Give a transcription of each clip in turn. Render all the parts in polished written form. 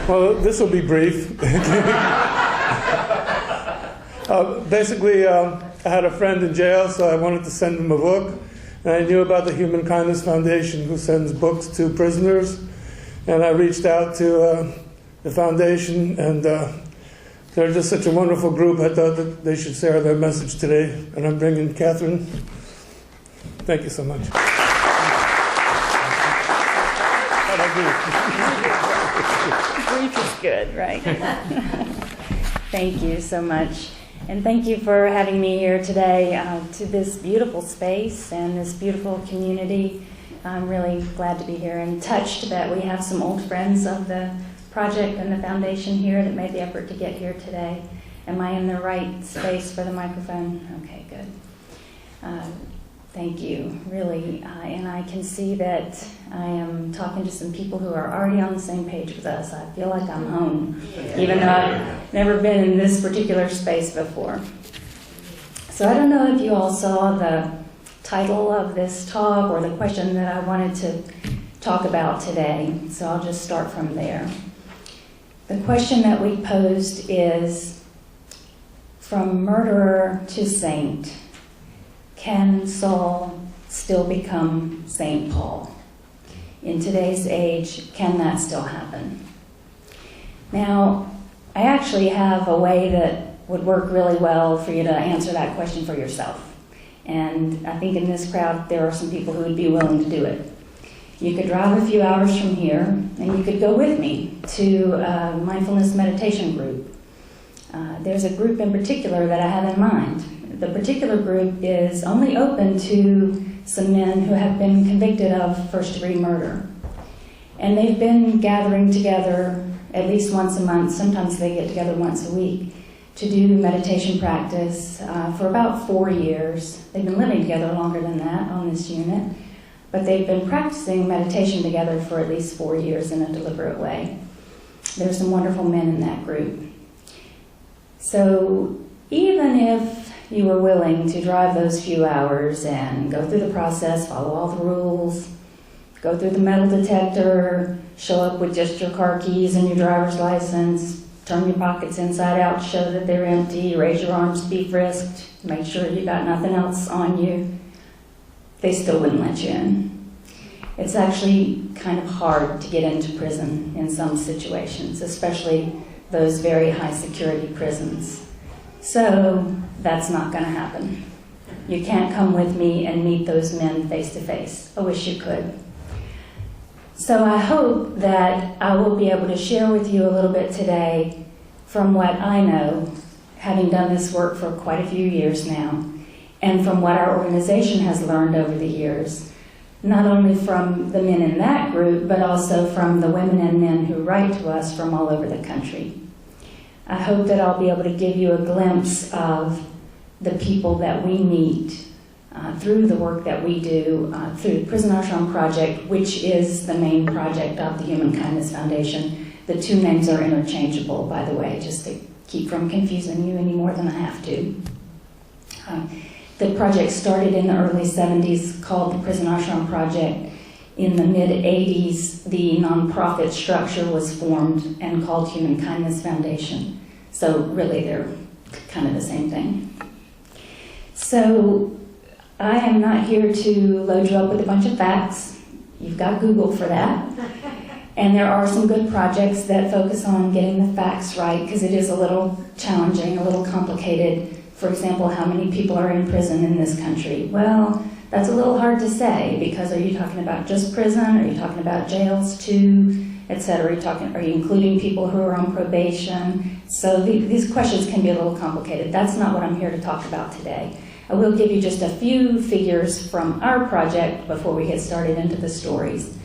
Well, this will be brief. Basically, I had a friend in jail, so I wanted to send him a book. And I knew about the Human Kindness Foundation, who sends books to prisoners. And I reached out to the foundation, and they're just such a wonderful group. I thought that they should share their message today. And I'm bringing Catherine. Thank you so much. Brief is good, right? Thank you so much. And thank you for having me here today to this beautiful space and this beautiful community. I'm really glad to be here and touched that we have some old friends of the project and the foundation here that made the effort to get here today. Am I in the right space for the microphone? Okay, good. Thank you, really. And I can see that I am talking to some people who are already on the same page with us. I feel like I'm home, even though I've never been in this particular space before. So I don't know if you all saw the title of this talk or the question that I wanted to talk about today. So I'll just start from there. The question that we posed is, from murderer to saint, can Saul still become Saint Paul? In today's age, can that still happen? Now, I actually have a way that would work really well for you to answer that question for yourself. And I think in this crowd, there are some people who would be willing to do it. You could drive a few hours from here, and you could go with me to a mindfulness meditation group. There's a group in particular that I have in mind. The particular group is only open to some men who have been convicted of first-degree murder. And they've been gathering together at least once a month, sometimes they get together once a week, to do meditation practice for about 4 years. They've been living together longer than that on this unit, but they've been practicing meditation together for at least 4 years in a deliberate way. There's some wonderful men in that group. So even if you were willing to drive those few hours and go through the process, follow all the rules, go through the metal detector, show up with just your car keys and your driver's license, turn your pockets inside out, show that they're empty, raise your arms to be frisked, make sure you got nothing else on you, they still wouldn't let you in. It's actually kind of hard to get into prison in some situations, especially those very high security prisons. So that's not going to happen. You can't come with me and meet those men face to face. I wish you could. So I hope that I will be able to share with you a little bit today from what I know, having done this work for quite a few years now, and from what our organization has learned over the years, not only from the men in that group, but also from the women and men who write to us from all over the country. I hope that I'll be able to give you a glimpse of the people that we meet through the work that we do through the Prison Ashram Project, which is the main project of the Human Kindness Foundation. The two names are interchangeable, by the way, just to keep from confusing you any more than I have to. The project started in the early 70s, called the Prison Ashram Project. In the mid-80s, the nonprofit structure was formed and called Human Kindness Foundation. So really, they're kind of the same thing. So I am not here to load you up with a bunch of facts. You've got Google for that. And there are some good projects that focus on getting the facts right, because it is a little challenging, a little complicated. For example, how many people are in prison in this country? Well, that's a little hard to say, because are you talking about just prison? Are you talking about jails too, etc.? Are you including people who are on probation? So these questions can be a little complicated. That's not what I'm here to talk about today. I will give you just a few figures from our project before we get started into the stories.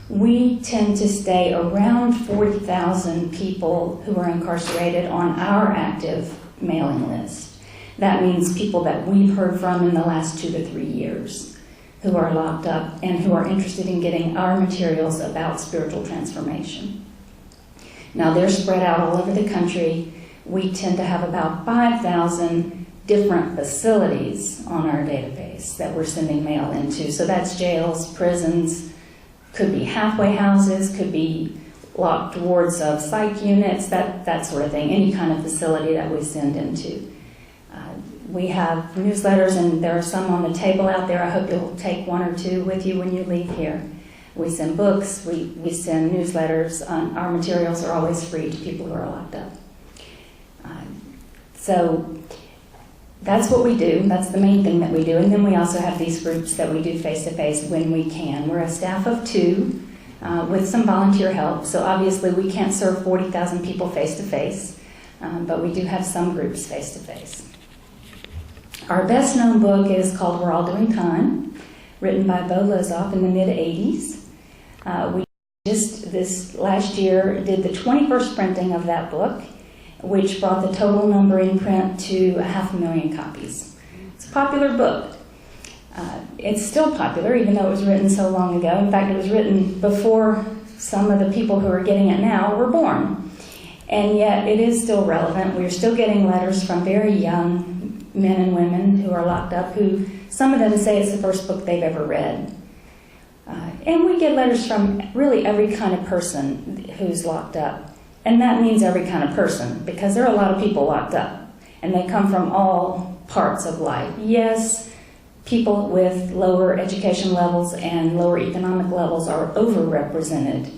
We tend to stay around 40,000 people who are incarcerated on our active mailing list. That means people that we've heard from in the last 2 to 3 years who are locked up and who are interested in getting our materials about spiritual transformation. Now, they're spread out all over the country. We tend to have about 5,000 different facilities on our database that we're sending mail into. So that's jails, prisons, could be halfway houses, could be locked wards of psych units, that sort of thing, any kind of facility that we send into. We have newsletters, and there are some on the table out there. I hope you'll take one or two with you when you leave here. We send books, we send newsletters. Our materials are always free to people who are locked up. So that's what we do. That's the main thing that we do. And then we also have these groups that we do face-to-face when we can. We're a staff of 2 with some volunteer help. So obviously we can't serve 40,000 people face-to-face, but we do have some groups face-to-face. Our best-known book is called We're All Doing Time, written by Bo Lozoff in the mid-'80s. We just this last year did the 21st printing of that book, which brought the total number in print to 500,000 copies. It's a popular book. It's still popular, even though it was written so long ago. In fact, it was written before some of the people who are getting it now were born. And yet it is still relevant. We're still getting letters from very young men and women who are locked up, who some of them say it's the first book they've ever read. And we get letters from really every kind of person who's locked up. And that means every kind of person, because there are a lot of people locked up, and they come from all parts of life. Yes, people with lower education levels and lower economic levels are overrepresented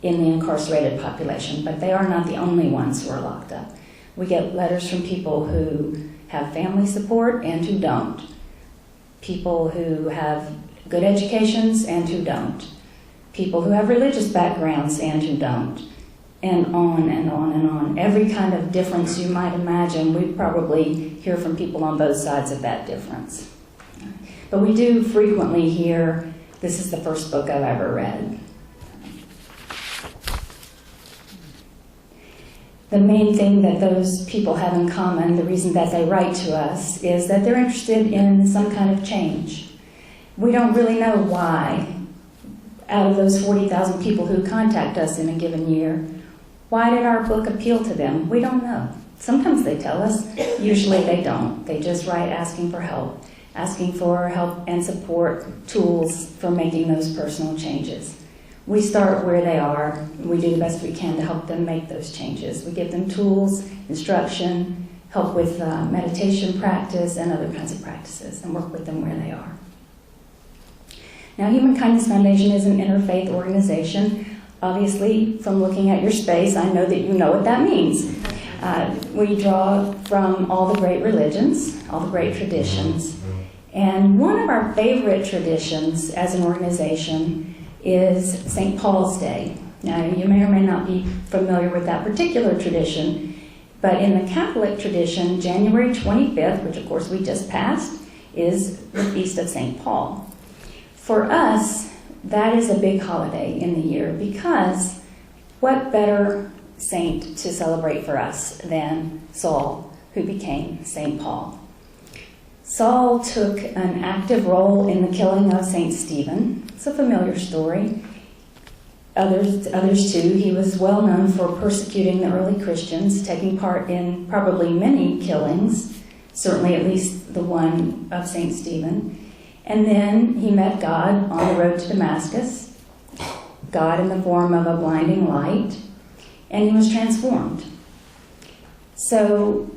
in the incarcerated population, but they are not the only ones who are locked up. We get letters from people who have family support and who don't. People who have good educations and who don't. People who have religious backgrounds and who don't. And on and on and on. Every kind of difference you might imagine, we probably hear from people on both sides of that difference. But we do frequently hear, this is the first book I've ever read. The main thing that those people have in common, the reason that they write to us, is that they're interested in some kind of change. We don't really know why, out of those 40,000 people who contact us in a given year, why did our book appeal to them? We don't know. Sometimes they tell us, usually they don't. They just write asking for help and support, tools for making those personal changes. We start where they are. We do the best we can to help them make those changes. We give them tools, instruction, help with meditation practice and other kinds of practices, and work with them where they are. Now, Human Kindness Foundation is an interfaith organization. Obviously, from looking at your space, I know that you know what that means. We draw from all the great religions, all the great traditions. And one of our favorite traditions as an organization is St. Paul's Day. Now, you may or may not be familiar with that particular tradition, but in the Catholic tradition, January 25th, which of course we just passed, is the Feast of St. Paul. For us, that is a big holiday in the year, because what better saint to celebrate for us than Saul, who became St. Paul? Saul took an active role in the killing of St. Stephen. It's a familiar story. Others too. He was well known for persecuting the early Christians, taking part in probably many killings, certainly at least the one of St. Stephen. And then he met God on the road to Damascus, God in the form of a blinding light, and he was transformed. So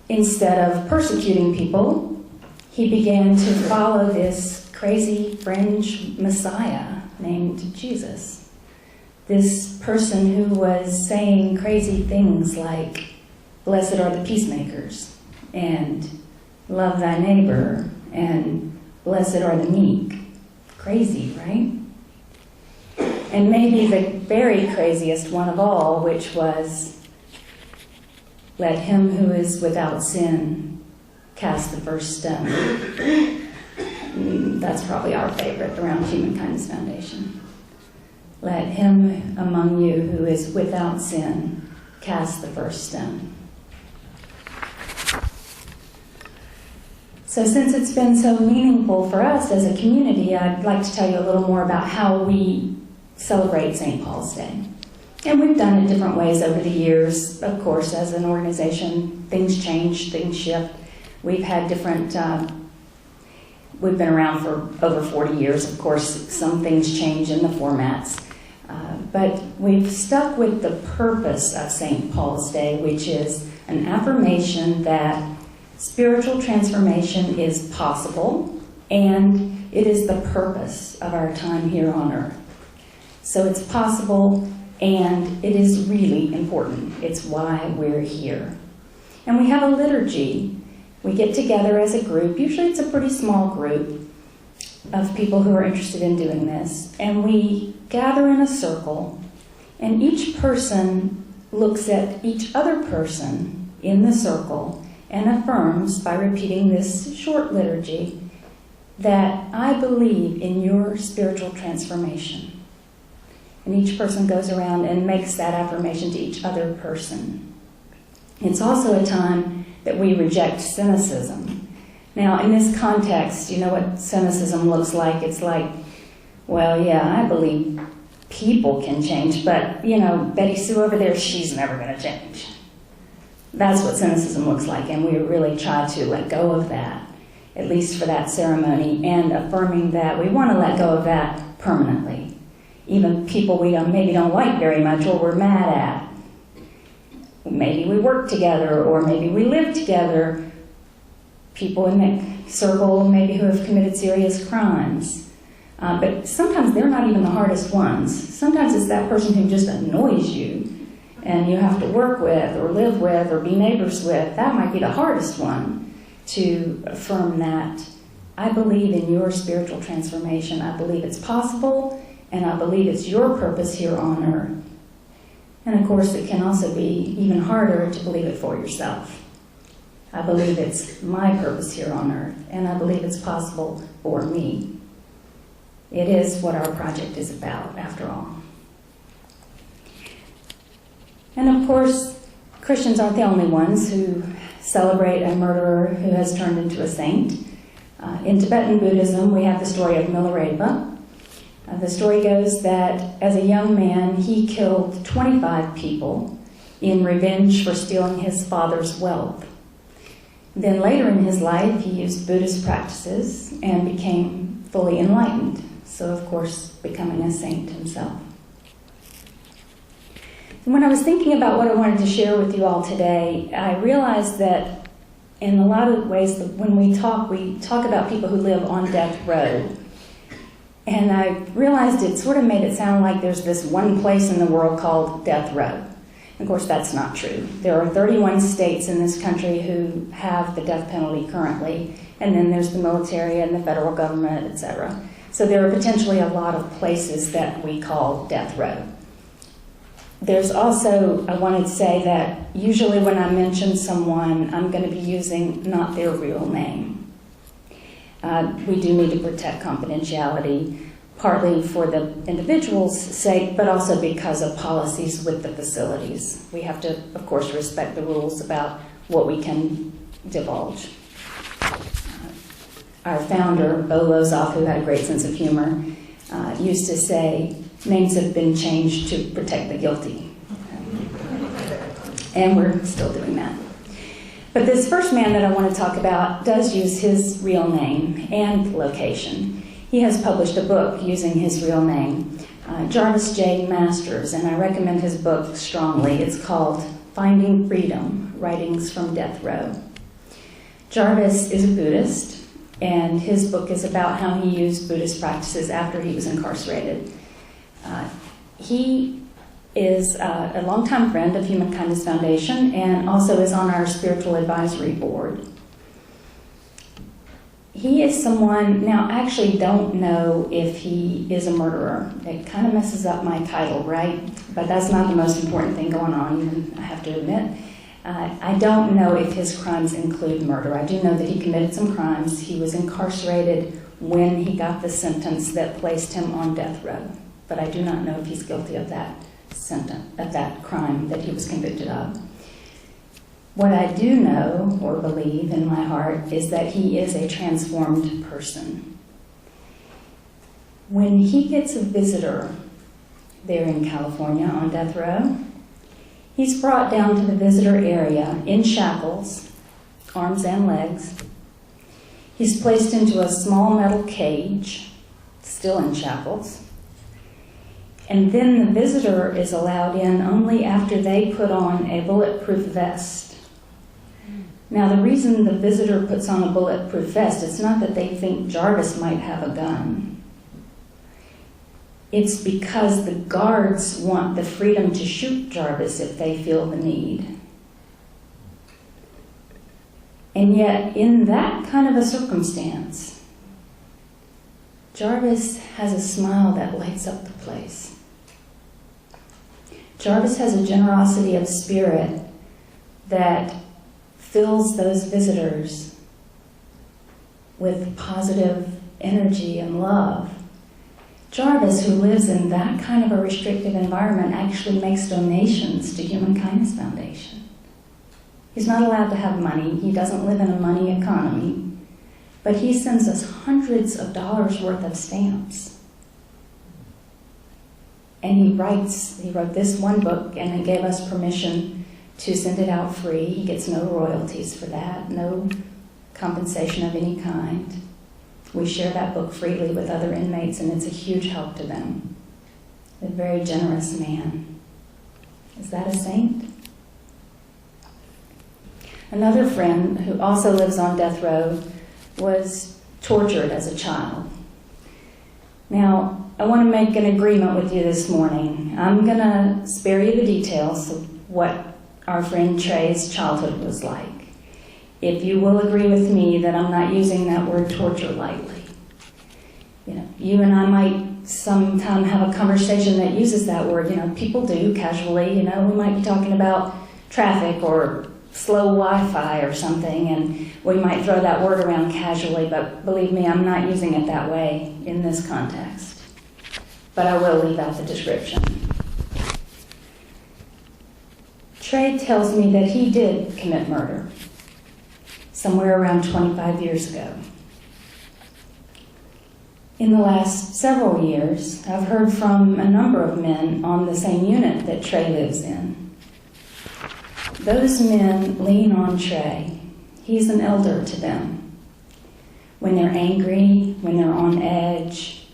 instead of persecuting people, he began to follow this crazy fringe Messiah named Jesus. This person who was saying crazy things like, "Blessed are the peacemakers," and "Love thy neighbor," and "Blessed are the meek." Crazy, right? And maybe the very craziest one of all, which was, "Let him who is without sin cast the first stone." That's probably our favorite around Human Kindness Foundation. Let him among you who is without sin cast the first stone. So since it's been so meaningful for us as a community, I'd like to tell you a little more about how we celebrate St. Paul's Day. And we've done it different ways over the years. Of course, as an organization, things change, things shift. We've had different, we've been around for over 40 years. Of course, some things change in the formats. But we've stuck with the purpose of St. Paul's Day, which is an affirmation that spiritual transformation is possible, and it is the purpose of our time here on earth. So it's possible, and it is really important. It's why we're here. And we have a liturgy. We get together as a group. Usually it's a pretty small group of people who are interested in doing this. And we gather in a circle, and each person looks at each other person in the circle and affirms by repeating this short liturgy that I believe in your spiritual transformation. And each person goes around and makes that affirmation to each other person. It's also a time that we reject cynicism. Now, in this context, you know what cynicism looks like? It's like, well, yeah, I believe people can change, but, you know, Betty Sue over there, she's never going to change. That's what cynicism looks like, and we really try to let go of that, at least for that ceremony, and affirming that we want to let go of that permanently. Even people we maybe don't like very much or we're mad at. Maybe we work together, or maybe we live together. People in that circle maybe who have committed serious crimes. But sometimes they're not even the hardest ones. Sometimes it's that person who just annoys you and you have to work with or live with or be neighbors with. That might be the hardest one to affirm that. I believe in your spiritual transformation. I believe it's possible, and I believe it's your purpose here on earth. And of course, it can also be even harder to believe it for yourself. I believe it's my purpose here on earth, and I believe it's possible for me. It is what our project is about, after all. And of course, Christians aren't the only ones who celebrate a murderer who has turned into a saint. In Tibetan Buddhism, we have the story of Milarepa. The story goes that as a young man, he killed 25 people in revenge for stealing his father's wealth. Then later in his life, he used Buddhist practices and became fully enlightened. So, of course, becoming a saint himself. When I was thinking about what I wanted to share with you all today, I realized that in a lot of ways, when we talk about people who live on death row. And I realized it sort of made it sound like there's this one place in the world called death row. Of course, that's not true. There are 31 states in this country who have the death penalty currently, and then there's the military and the federal government, etc. So there are potentially a lot of places that we call death row. There's also, I wanted to say that usually when I mention someone, I'm going to be using not their real name. We do need to protect confidentiality, partly for the individual's sake, but also because of policies with the facilities. We have to, of course, respect the rules about what we can divulge. Our founder, Bo Lozoff, who had a great sense of humor, used to say, names have been changed to protect the guilty. And we're still doing that. But this first man that I want to talk about does use his real name and location. He has published a book using his real name, Jarvis J. Masters, and I recommend his book strongly. It's called Finding Freedom, Writings from Death Row. Jarvis is a Buddhist, and his book is about how he used Buddhist practices after he was incarcerated. He is a longtime friend of Human Kindness Foundation and also is on our spiritual advisory board. He is someone, now I actually don't know if he is a murderer. It kind of messes up my title, right? But that's not the most important thing going on, even I have to admit. I don't know if his crimes include murder. I do know that he committed some crimes. He was incarcerated when he got the sentence that placed him on death row. But I do not know if he's guilty of that sentence, of that crime that he was convicted of. What I do know or believe in my heart is that he is a transformed person. When he gets a visitor there in California on death row, he's brought down to the visitor area in shackles, arms and legs. He's placed into a small metal cage, still in shackles. And then the visitor is allowed in only after they put on a bulletproof vest. Now, the reason the visitor puts on a bulletproof vest, it's not that they think Jarvis might have a gun. It's because the guards want the freedom to shoot Jarvis if they feel the need. And yet, in that kind of a circumstance, Jarvis has a smile that lights up the place. Jarvis has a generosity of spirit that fills those visitors with positive energy and love. Jarvis, who lives in that kind of a restrictive environment, actually makes donations to Human Kindness Foundation. He's not allowed to have money. He doesn't live in a money economy. But he sends us hundreds of dollars worth of stamps. And he wrote this one book, and he gave us permission to send it out free. He gets no royalties for that, no compensation of any kind. We share that book freely with other inmates, and it's a huge help to them. A very generous man. Is that a saint? Another friend who also lives on death row was tortured as a child. Now, I want to make an agreement with you this morning. I'm going to spare you the details of what our friend Trey's childhood was like. If you will agree with me that I'm not using that word torture lightly. You and I might sometime have a conversation that uses that word. People do casually. We might be talking about traffic or slow Wi-Fi or something, and we might throw that word around casually, but believe me, I'm not using it that way in this context. But I will leave out the description. Trey tells me that he did commit murder somewhere around 25 years ago. In the last several years, I've heard from a number of men on the same unit that Trey lives in. Those men lean on Trey. He's an elder to them. When they're angry, when they're on edge,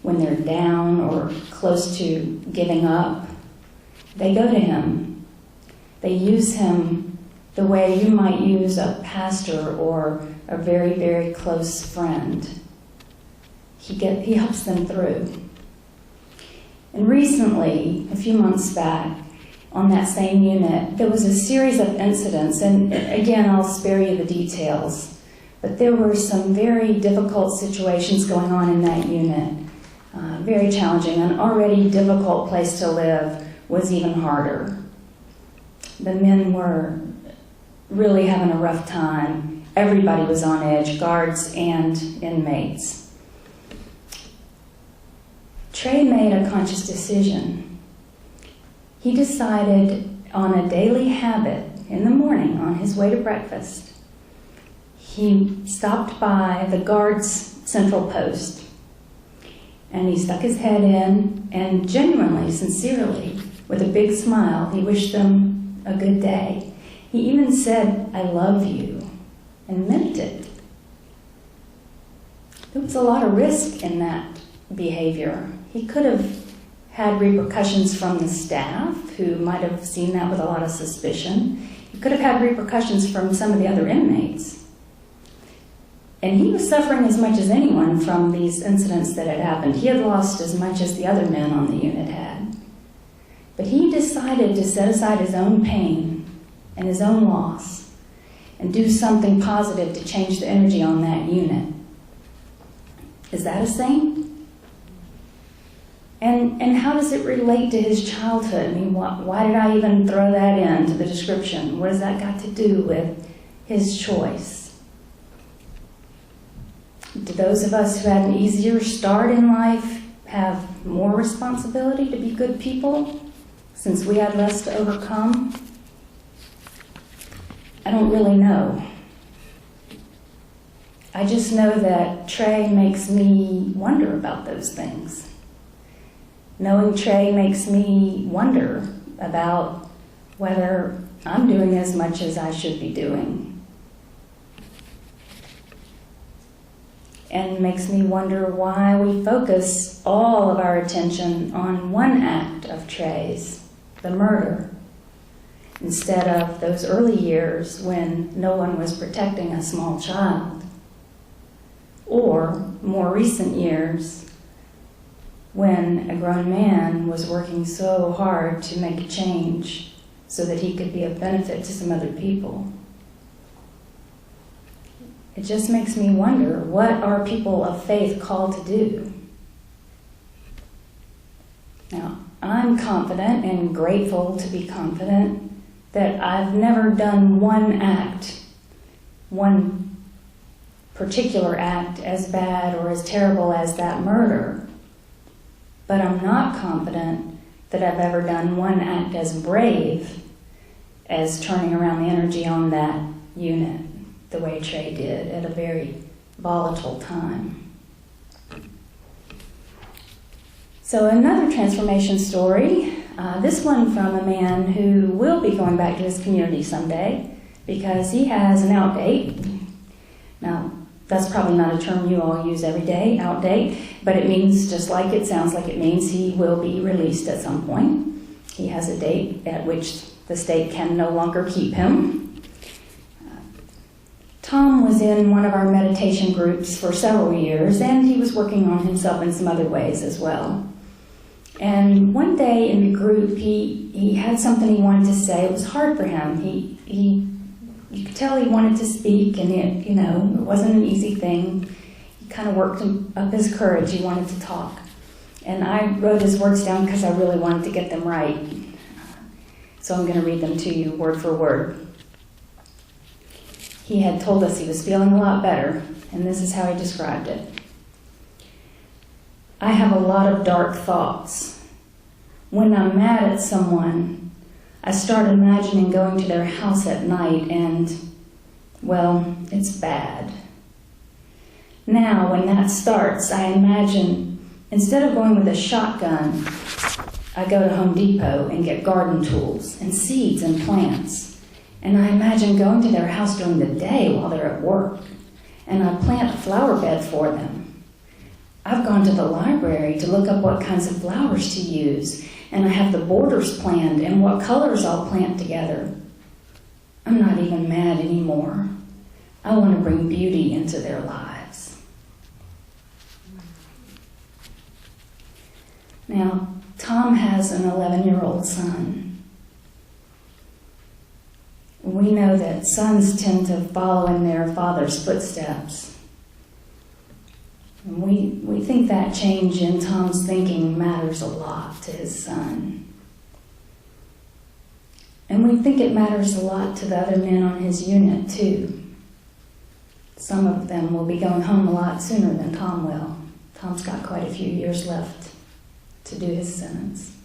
when they're down or close to giving up, they go to him. They use him the way you might use a pastor or a very, very close friend. He helps them through. And recently, a few months back, on that same unit, there was a series of incidents, and again, I'll spare you the details, but there were some very difficult situations going on in that unit. Very challenging. An already difficult place to live was even harder. The men were really having a rough time. Everybody was on edge, guards and inmates. Trey made a conscious decision. He decided on a daily habit in the morning on his way to breakfast. He stopped by the guard's central post and he stuck his head in and genuinely, sincerely, with a big smile, he wished them a good day. He even said, "I love you," and meant it. There was a lot of risk in that behavior. He could have had repercussions from the staff, who might have seen that with a lot of suspicion. He could have had repercussions from some of the other inmates. And he was suffering as much as anyone from these incidents that had happened. He had lost as much as the other men on the unit had. But he decided to set aside his own pain and his own loss and do something positive to change the energy on that unit. Is that a saint? And how does it relate to his childhood? I mean, why did I even throw that into the description? What has that got to do with his choice? Do those of us who had an easier start in life have more responsibility to be good people since we had less to overcome? I don't really know. I just know that Trey makes me wonder about those things. Knowing Trey makes me wonder about whether I'm doing as much as I should be doing. and makes me wonder why we focus all of our attention on one act of Trey's, the murder, instead of those early years when no one was protecting a small child, or more recent years when a grown man was working so hard to make a change so that he could be of benefit to some other people. It just makes me wonder, what are people of faith called to do? Now, I'm confident and grateful to be confident that I've never done one act, one particular act, as bad or as terrible as that murder. But I'm not confident that I've ever done one act as brave as turning around the energy on that unit the way Trey did at a very volatile time. So another transformation story, this one from a man who will be going back to his community someday because he has an outdate. Now, that's probably not a term you all use every day, outdate, but it means, just like it sounds like it means, he will be released at some point. He has a date at which the state can no longer keep him. Tom was in one of our meditation groups for several years, and he was working on himself in some other ways as well. And one day in the group, he had something he wanted to say. It was hard for him. You could tell he wanted to speak, and it wasn't an easy thing. He kind of worked up his courage. He wanted to talk. And I wrote his words down because I really wanted to get them right. So I'm going to read them to you word for word. He had told us he was feeling a lot better, and this is how he described it. I have a lot of dark thoughts. When I'm mad at someone, I start imagining going to their house at night and, well, it's bad. Now, when that starts, I imagine, instead of going with a shotgun, I go to Home Depot and get garden tools and seeds and plants. And I imagine going to their house during the day while they're at work. And I plant a flower bed for them. I've gone to the library to look up what kinds of flowers to use. And I have the borders planned and what colors I'll plant together. I'm not even mad anymore. I want to bring beauty into their lives. Now, Tom has an 11-year-old son. We know that sons tend to follow in their father's footsteps. And we think that change in Tom's thinking matters a lot to his son. And we think it matters a lot to the other men on his unit, too. Some of them will be going home a lot sooner than Tom will. Tom's got quite a few years left to do his sentence.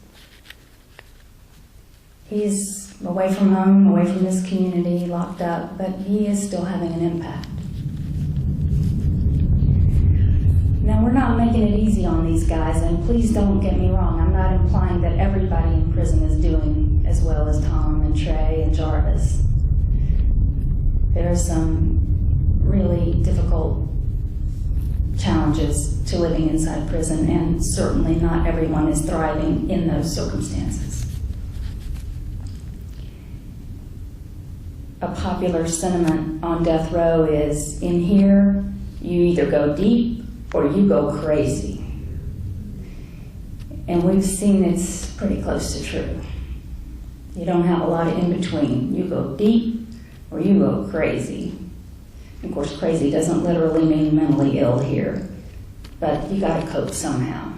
He's away from home, away from his community, locked up, but he is still having an impact. Now, we're not making it easy on these guys, and please don't get me wrong. I'm not implying that everybody in prison is doing as well as Tom and Trey and Jarvis. There are some really difficult challenges to living inside prison, and certainly not everyone is thriving in those circumstances. A popular sentiment on death row is, in here, you either go deep or you go crazy. And we've seen it's pretty close to true. You don't have a lot of in between. You go deep or you go crazy. Of course, crazy doesn't literally mean mentally ill here, but you gotta cope somehow.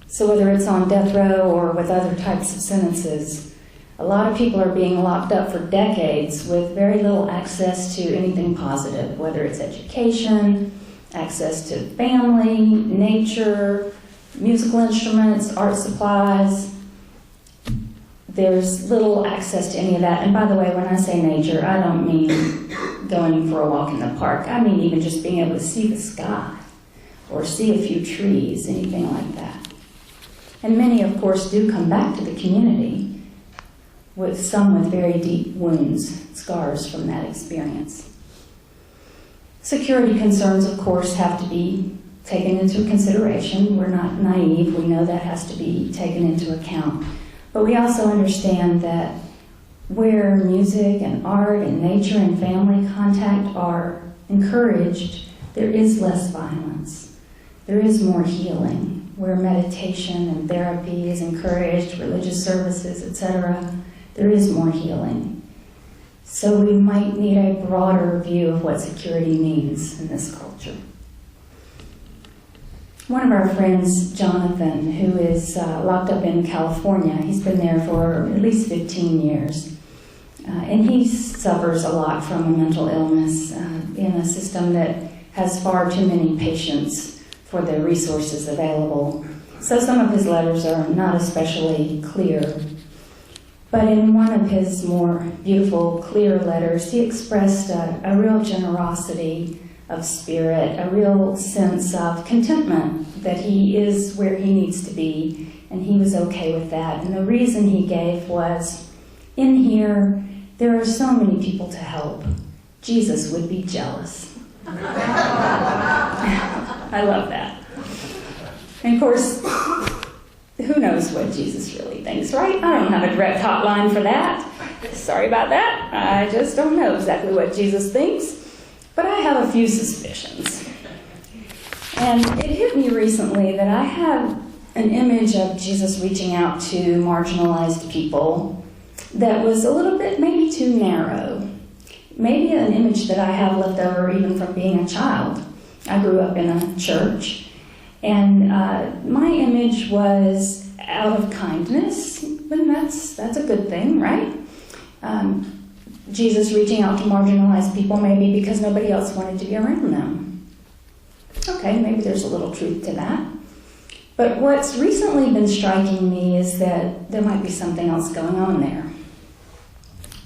So whether it's on death row or with other types of sentences, a lot of people are being locked up for decades with very little access to anything positive, whether it's education, access to family, nature, musical instruments, art supplies. There's little access to any of that. And by the way, when I say nature, I don't mean going for a walk in the park. I mean even just being able to see the sky or see a few trees, anything like that. And many, of course, do come back to the community, some with very deep wounds, scars from that experience. Security concerns, of course, have to be taken into consideration. We're not naive. We know that has to be taken into account. But we also understand that where music and art and nature and family contact are encouraged, there is less violence. There is more healing. Where meditation and therapy is encouraged, religious services, etc., there is more healing. So we might need a broader view of what security means in this culture. One of our friends, Jonathan, who is locked up in California, he's been there for at least 15 years. And he suffers a lot from a mental illness in a system that has far too many patients for the resources available. So some of his letters are not especially clear. But in one of his more beautiful, clear letters, he expressed a real generosity of spirit, a real sense of contentment that he is where he needs to be, and he was okay with that. And the reason he gave was, in here, there are so many people to help. Jesus would be jealous. I love that. And of course, who knows what Jesus really thinks, right? I don't have a direct hotline for that. Sorry about that. I just don't know exactly what Jesus thinks. But I have a few suspicions. And it hit me recently that I have an image of Jesus reaching out to marginalized people that was a little bit maybe too narrow. Maybe an image that I have left over even from being a child. I grew up in a church, and my image was out of kindness, and that's a good thing, right? Jesus reaching out to marginalized people maybe because nobody else wanted to be around them. Okay, maybe there's a little truth to that. But what's recently been striking me is that there might be something else going on there.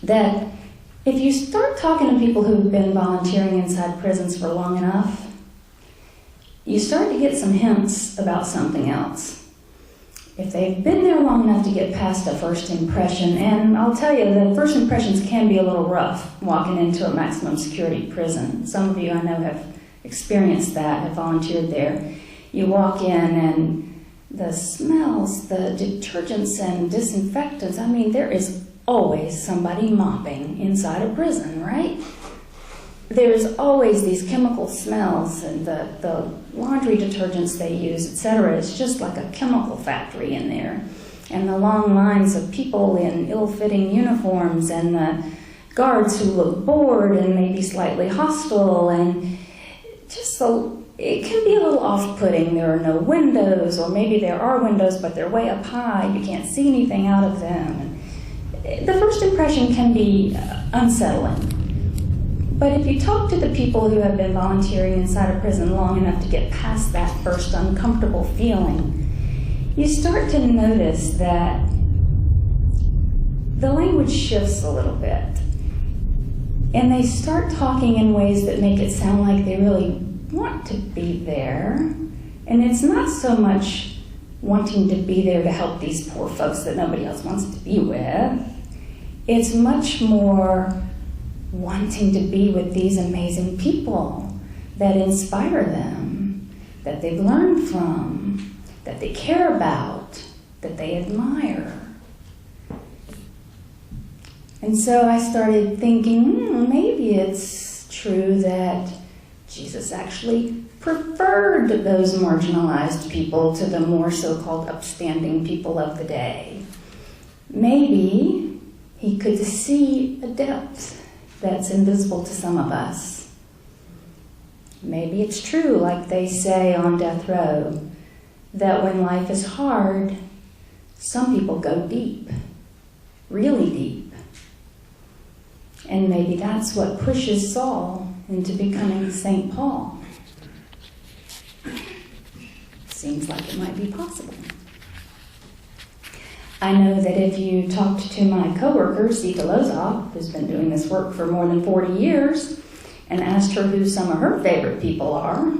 That if you start talking to people who've been volunteering inside prisons for long enough, you start to get some hints about something else. If they've been there long enough to get past a first impression, and I'll tell you that first impressions can be a little rough walking into a maximum security prison. Some of you I know have experienced that, have volunteered there. You walk in and the smells, the detergents and disinfectants, I mean, there is always somebody mopping inside a prison, right? There's always these chemical smells and the laundry detergents they use, etc. It's just like a chemical factory in there. And the long lines of people in ill-fitting uniforms and the guards who look bored and maybe slightly hostile, and just so it can be a little off-putting. There are no windows, or maybe there are windows but they're way up high. You can't see anything out of them. The first impression can be unsettling. But if you talk to the people who have been volunteering inside a prison long enough to get past that first uncomfortable feeling, you start to notice that the language shifts a little bit. And they start talking in ways that make it sound like they really want to be there. And it's not so much wanting to be there to help these poor folks that nobody else wants to be with. It's much more wanting to be with these amazing people that inspire them, that they've learned from, that they care about, that they admire. And so I started thinking, maybe it's true that Jesus actually preferred those marginalized people to the more so-called upstanding people of the day. Maybe he could see a depth that's invisible to some of us. Maybe it's true, like they say on death row, that when life is hard, some people go deep, really deep. And maybe that's what pushes Saul into becoming Saint Paul. Seems like it might be possible. I know that if you talked to my coworker, Sita Lozop, who's been doing this work for more than 40 years, and asked her who some of her favorite people are,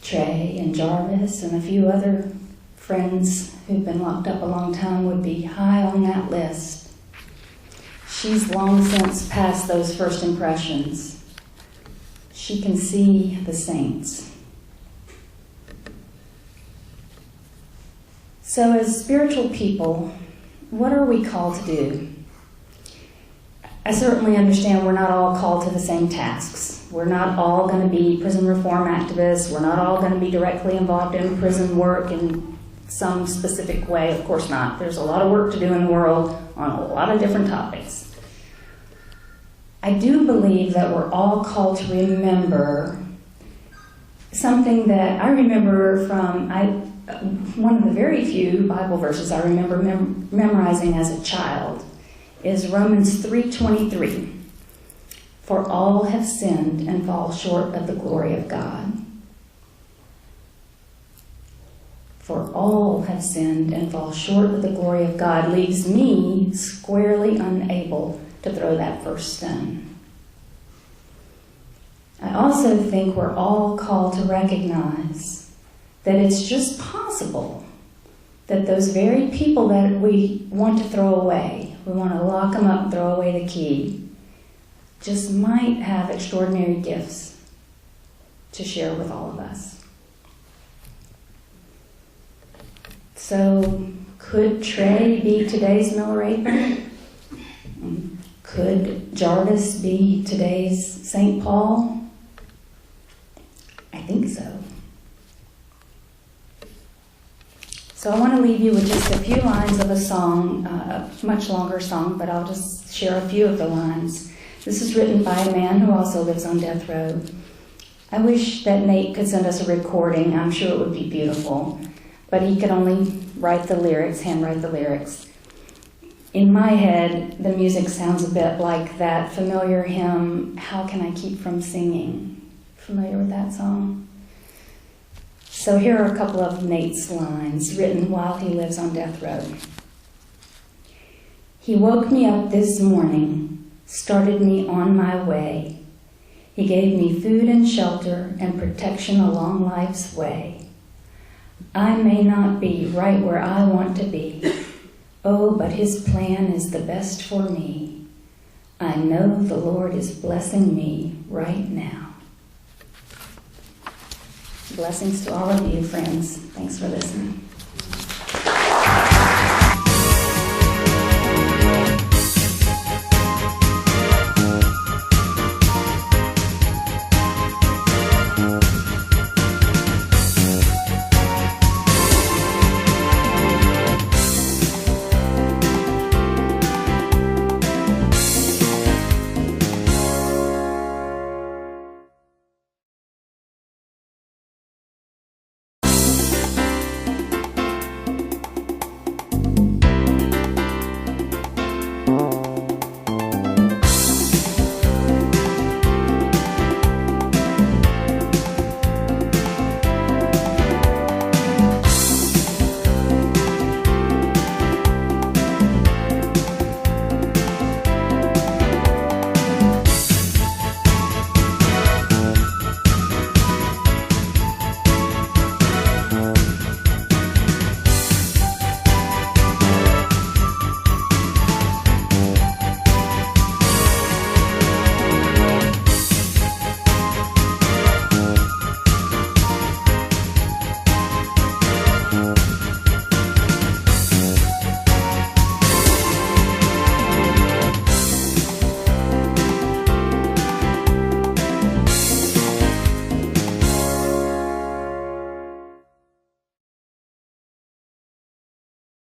Trey and Jarvis and a few other friends who've been locked up a long time would be high on that list. She's long since passed those first impressions. she can see the saints. So as spiritual people, what are we called to do? I certainly understand we're not all called to the same tasks. We're not all going to be prison reform activists. We're not all going to be directly involved in prison work in some specific way. Of course not. There's a lot of work to do in the world on a lot of different topics. I do believe that we're all called to remember something that I remember from one of the very few Bible verses I remember memorizing as a child is Romans 3:23. For all have sinned and fall short of the glory of God. For all have sinned and fall short of the glory of God leaves me squarely unable to throw that first stone. I also think we're all called to recognize that it's just possible that those very people that we want to throw away, we want to lock them up and throw away the key, just might have extraordinary gifts to share with all of us. So, could Trey be today's Miller Apron? Could Jarvis be today's St. Paul? I think so. So I want to leave you with just a few lines of a song, a much longer song, but I'll just share a few of the lines. This is written by a man who also lives on death row. I wish that Nate could send us a recording. I'm sure it would be beautiful, but he could only write the lyrics, handwrite the lyrics. In my head, the music sounds a bit like that familiar hymn, How Can I Keep From Singing? Familiar with that song? So here are a couple of Nate's lines written while he lives on death row. He woke me up this morning, started me on my way. He gave me food and shelter and protection along life's way. I may not be right where I want to be. Oh, but his plan is the best for me. I know the Lord is blessing me right now. Blessings to all of you, friends. Thanks for listening.